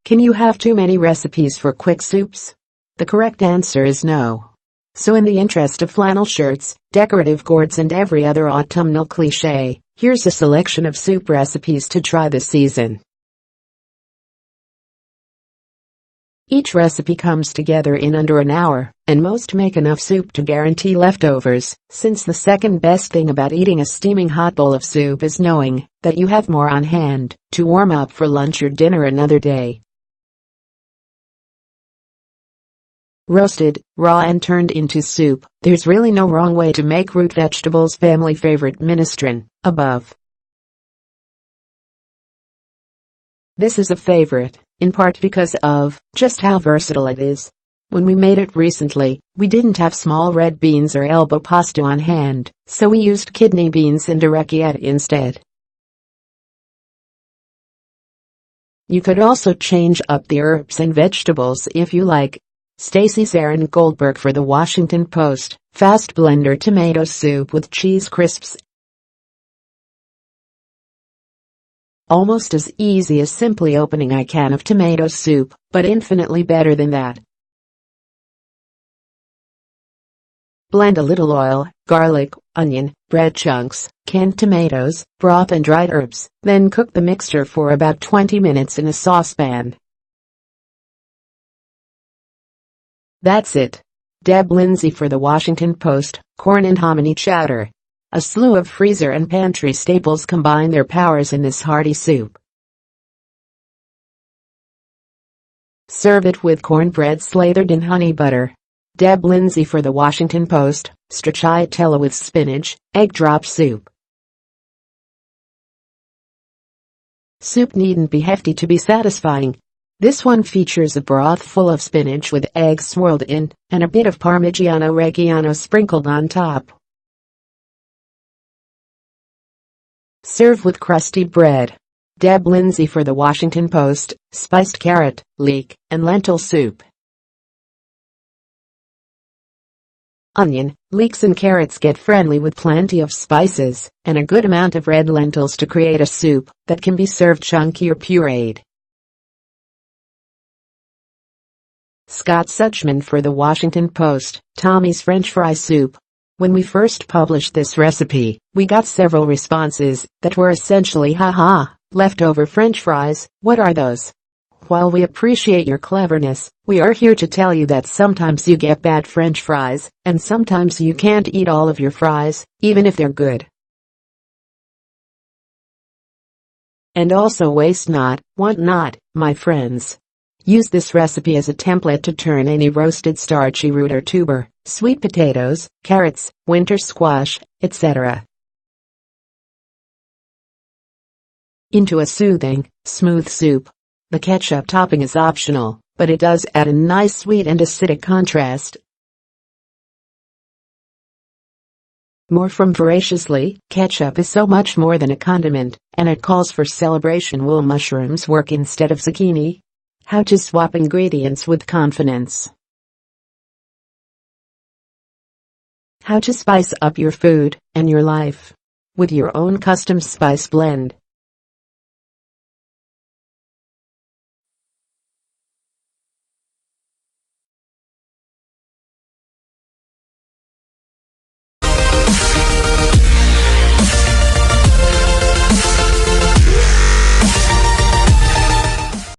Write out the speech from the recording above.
Can you have too many recipes for quick soups? The correct answer is no. So in the interest of flannel shirts, decorative gourds and every other autumnal cliche, here's a selection of soup recipes to try this season. Each recipe comes together in under an hour, and most make enough soup to guarantee leftovers, since the second best thing about eating a steaming hot bowl of soup is knowing that you have more on hand to warm up for lunch or dinner another day. Roasted, raw and turned into soup, there's really no wrong way to make root vegetables family favorite minestrone, above. This is a favorite, in part because of just how versatile it is. When we made it recently, we didn't have small red beans or elbow pasta on hand, so we used kidney beans and orecchiette instead. You could also change up the herbs and vegetables if you like. Stacy Zarin Goldberg for The Washington Post, fast blender tomato soup with cheese crisps. Almost as easy as simply opening a can of tomato soup, but infinitely better than that. Blend a little oil, garlic, onion, bread chunks, canned tomatoes, broth and dried herbs, then cook the mixture for about 20 minutes in a saucepan. That's it. Deb Lindsey for The Washington Post, corn and hominy chowder. A slew of freezer and pantry staples combine their powers in this hearty soup. Serve it with cornbread slathered in honey butter. Deb Lindsey for The Washington Post, Stracciatella with spinach, egg drop soup. Soup needn't be hefty to be satisfying. This one features a broth full of spinach with eggs swirled in, and a bit of Parmigiano-Reggiano sprinkled on top. Serve with crusty bread. Deb Lindsey for The Washington Post, spiced carrot, leek, and lentil soup. Onion, leeks and carrots get friendly with plenty of spices, and a good amount of red lentils to create a soup that can be served chunky or pureed. Scott Suchman for The Washington Post, Tami's French fry soup. When we first published this recipe, we got several responses that were essentially haha, leftover French fries, what are those? While we appreciate your cleverness, we are here to tell you that sometimes you get bad French fries, and sometimes you can't eat all of your fries, even if they're good. And also waste not, want not, my friends. Use this recipe as a template to turn any roasted starchy root or tuber, sweet potatoes, carrots, winter squash, etc. into a soothing, smooth soup. The ketchup topping is optional, but it does add a nice sweet and acidic contrast. More from Voraciously. Ketchup is so much more than a condiment, and it calls for celebration. Will mushrooms work instead of zucchini? How to swap ingredients with confidence. How to spice up your food and your life with your own custom spice blend.